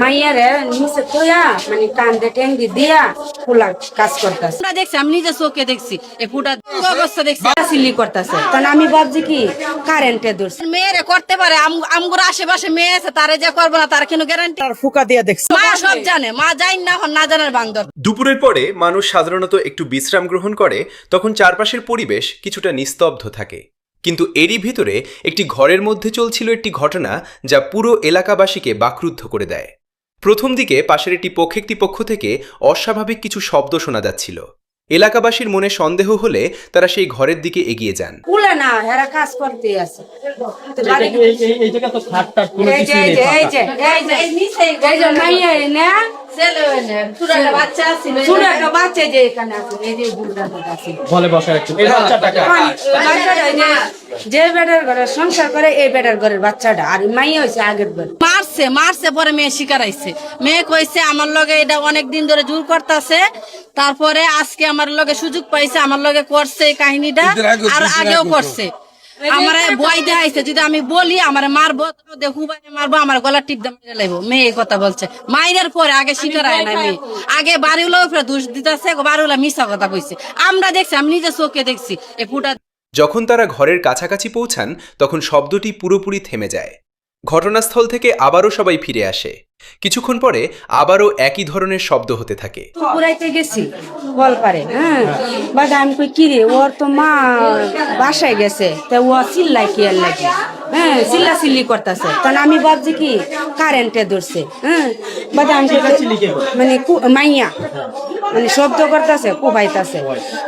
মাইয়ারে নিচে তোয়া মানে কান্দে টেঙ্গি দিয়া ফুলা কাজ করতেছে। আমরা দেখছি, আমি নিজে চোখে দেখছি এই ফুটা অবস্থা দেখছি সিলি করতেছে। তখন আমি ভাবছি কি কারেন্টে ধরছে। মেয়েরে করতে পারে, আমগুর আশেপাশে মেয়ে আছে, তারে যে করবো না তার কোনো গ্যারান্টি? ফুকা দিয়ে দেখছি, মা সব জানে, মা যাই না না জানার বাংদর। দুপুরের পরে মানুষ সাধারণত একটু বিশ্রাম গ্রহণ করে, তখন চারপাশের পরিবেশ কিছুটা নিস্তব্ধ থাকে। কিন্তু এরই ভিতরে একটি ঘরের মধ্যে চলছিল একটি ঘটনা যা পুরো এলাকাবাসীকে বাকরুদ্ধ করে দেয়। প্রথম দিকে পাশের একটি পক্ষ থেকে অস্বাভাবিক কিছু শব্দ শোনা যাচ্ছিল। এলাকাবাসীর মনে সন্দেহ হলে তারা সেই ঘরের দিকে এগিয়ে যান। কুলে না, এরা কাজ করতে আছে। যে বেটার ঘরে সংসার করে এই বেটার ঘরের বাচ্চাটা, আর মাইয়া হয়েছে আগের ঘর। মারছে পরে মেয়ে শিকার আইছে। মেয়ে কইছে আমার লগে এটা অনেকদিন ধরে জোর করতেছে, তারপরে আজকে আমার লগে সুযোগ পাইছে, আমার লগে করছে এই কাহিনীটা, আর আগেও করছে। আমার বই দেখাইছে, যদি আমি বলি আমার মারবো, মারবো, আমার গলা টিপ দিয়ে লাগবো। মেয়ে এই কথা বলছে। মাইরের পরে আগে শিকার আয় না মেয়ে, আগে বাড়িওয়ালা উপরে দোষ দিতেছে, বাড়িওয়ালা মিশা কথা কইছে। আমরা দেখছি, আমি নিজে চোখে দেখছি এই ফুটা। যখন তারা ঘরের কাছাকাছি পৌঁছান তখন শব্দটি পুরোপুরি থেমে যায়। ঘটনাস্থল থেকে আবারও সবাই ফিরে আসে। কিছুক্ষণ পরে আবারও একই ধরনের শব্দ হতে থাকে। পুরাইতে গেছি বল পারে, হ্যাঁ বাদা আমি কই কিরে ওর তো মা বাসায় গেছে, তা ও চিল্লাই কি আর লাগে, হ্যাঁ চিল্লি করতেছে। তখন আমি ভাবছি কি কারেন্টে ধরছে, হ্যাঁ বাদা আমি মানে মাইয়া মানে শব্দ করতেছে কোপাইতেছে।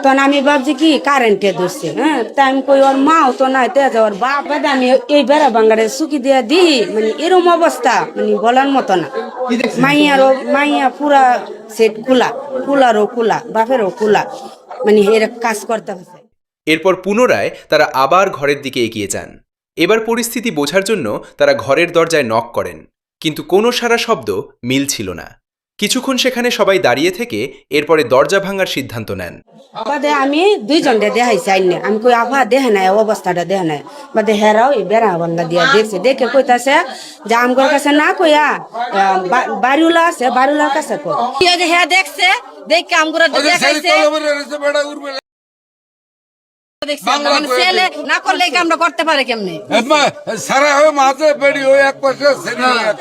তখন আমি ভাবছি কি কারেন্টে ধরছে, হ্যাঁ তা আমি কই ওর মাও তো নাই, তেজ ওর বাপ। বাদা আমি এই বেড়া বাঙ্গারে চুকি দিয়া দিই, মানে এরম অবস্থা মানে বলার মতো না। মাইয়া পুরা সেট কুলারও কুলা, বাপেরও কুলা, মানে এর কাজ করতে হচ্ছে। এরপর পুনরায় তারা আবার ঘরের দিকে এগিয়ে যান। এবার পরিস্থিতি বোঝার জন্য তারা ঘরের দরজায় নক করেন, কিন্তু কোনো সারা শব্দ মিলছিল না। কিছুক্ষণ সেখানে সবাই দাঁড়িয়ে থেকে এরপরে দরজা ভাঙার সিদ্ধান্ত নেন। বাদে আমি দুইজনটা দেখাইছি আইনে, আমি কই আভা দেখে নাই অবস্থাটা দেখে নাই। বাদে হেরাও এই বেড়া বাংলা দিয়া দেখছে, দেখে কইতাছে যে আমগর কাছে না কইয়া বাড়িওয়ালা আছে, বাড়িওয়ালার কাছে কই। হ্যাঁ দেখছে, দেখে আমগুরা দেখাইছে, ছেলে না করলে আমরা করতে পারে কেমনে?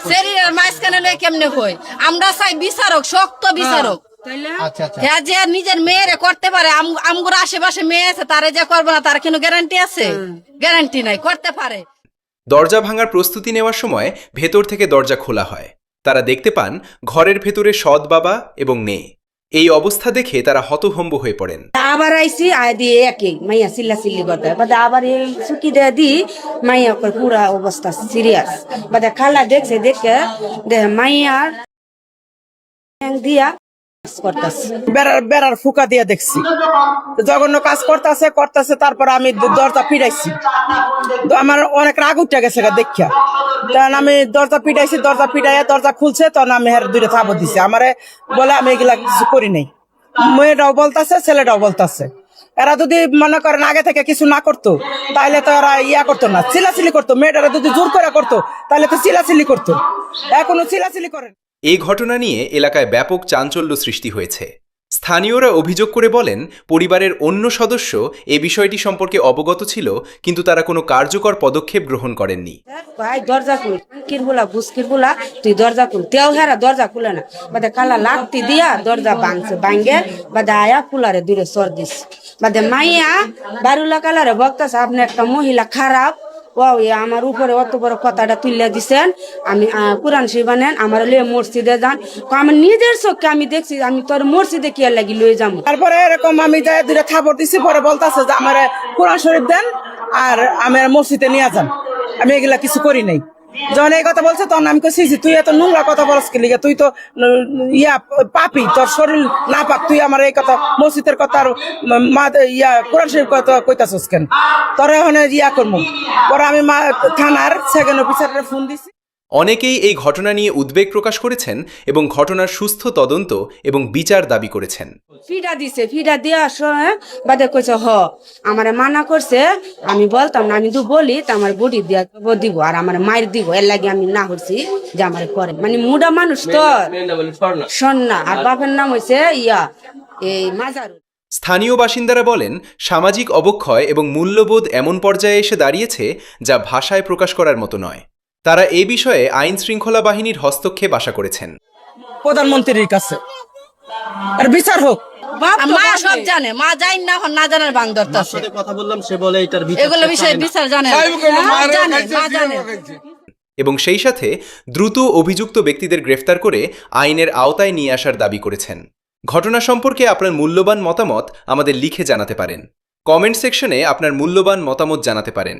শরীরের মাঝখানে লয়ে কেমনে কই? আমরা চাই বিচারক, শক্ত বিচারক। হ্যাঁ, যে নিজের মেয়েরে করতে পারে, আমগুর আশেপাশে মেয়ে আছে, তারে যে করবো না তার কোনো গ্যারান্টি আছে? গ্যারান্টি নাই, করতে পারে। দরজা ভাঙার প্রস্তুতি নেওয়ার সময় ভেতর থেকে দরজা খোলা হয়। তারা দেখতে পান ঘরের ভেতরে সৎ বাবা এবং মেয়ে। এই অবস্থা দেখে তারা হতভম্ব হয়ে পড়েন। আবার আইসি আয় দিয়ে একই মাইয়া চিল্লি করতে, বাদে আবার এই চুকি দিয়ে দি মাইয়া পুরা অবস্থা সিরিয়াস। বাদে খালা দেখছে, দেখে মাইয়ার দিয়া বেড়ার ফুকা দিয়ে দেখছি, জঘন্য কাজ করতেছে। তারপর আমি দরজা পিটাইছি, আমার অনেক রাগ উঠে গেছে দেখা। তখন আমি দরজা পিটাইয়া দরজা খুলছে, তখন আমি দুইটা থাপড় দিছি। আমারে বলে আমি এগুলা কিছু করি নাই। মেয়েটাও বলতেছে, ছেলেটাও বলতেছে। এরা যদি মনে করেন আগে থেকে কিছু না করতো, তাহলে তো এরা করতো না, চিল্লাচিল্লি করতো। মেয়েটারা যদি জোর করে করতো তাহলে তো চিল্লাচিল্লি করতো, এখনো চিল্লাচিল্লি করেন। এই ঘটনা নিয়ে এলাকায় ব্যাপক চাঞ্চল্য সৃষ্টি হয়েছে। স্থানীয়রা অভিযোগ করে বলেন, পরিবারের অন্য সদস্য এ বিষয়টি সম্পর্কে অবগত ছিল, কিন্তু তারা কোনো কার্যকর পদক্ষেপ গ্রহণ করেননি। ভাই দরজা খুল, কিরবুলা বুসকিরবুলা তুই দরজা খুল, তেও হেরা দরজা খুলে না। বাদে কালা লাঠি দিয়া দরজা ভাঙে, বাদে আয়া কুলারে দূরে সর দিস। বাদে মাইয়া বারুলা কালারে বক্তাছে আপনি একটা মহিলা খারাপ, ও আমার উপরে অত বড় কথাটা তুলে দিছেন, আমি কোরআন শরীফ আনেন, আমার লিয়ে মসজিদে যান। আমার নিজের চোখে আমি দেখছি, আমি তোর মসজিদে কি লাগি লয়ে যাবো। তারপরে এরকম আমি যাই দুইটা থাপড় দিছি, পরে বলতেছে যে আমার কোরআন শরীফ দেন আর আমার মসজিদে নিয়ে যান। আমি এগুলা কিছু করি নাই। যখন এই কথা বলছে তখন আমি কইছি তুই এত নোংরা কথা বলস কি লিগা, তুই তো পাপি, তোর শরীর না পাক, তুই আমার এই কথা মসজিদের কথা আর কোরআন শরীফ কথা কইতাছস কেন? তোর এখন করবো। পরে আমি থানার সেকেন্ড অফিসারের ফোন দিছি। অনেকেই এই ঘটনা নিয়ে উদ্বেগ প্রকাশ করেছেন এবং ঘটনার সুস্থ তদন্ত এবং বিচার দাবি করেছেন। ফিডা দিছে, ফিডা দেওয়ার সময় বাদে কইছে আমারে মানা করছে, আমি বলতাম না, আমি তো বলি তো আমার বডি দিব আর আমার মায়ের দিব, এর লাগে আমি না করছি যে আমার করে, মানে মুডা মানুষ তো সন্না, আর বাপের নাম হয়েছে এই মাজার। স্থানীয় বাসিন্দারা বলেন, সামাজিক অবক্ষয় এবং মূল্যবোধ এমন পর্যায়ে এসে দাঁড়িয়েছে যা ভাষায় প্রকাশ করার মতো নয়। তারা এ বিষয়ে আইন শৃঙ্খলা বাহিনীর হস্তক্ষেপ আশা করেছেন। প্রধানমন্ত্রীর কাছে আর বিচার হোক। মা সব জানে, মা যাই না না জানার বাং ধরতেছে। কথা বললাম, সে বলে এটার এগুলো বিষয়ে বিচার জানে, মা জানে। এবং সেই সাথে দ্রুত অভিযুক্ত ব্যক্তিদের গ্রেফতার করে আইনের আওতায় নিয়ে আসার দাবি করেছেন। ঘটনা সম্পর্কে আপনার মূল্যবান মতামত আমাদের লিখে জানাতে পারেন। কমেন্ট সেকশনে আপনার মূল্যবান মতামত জানাতে পারেন।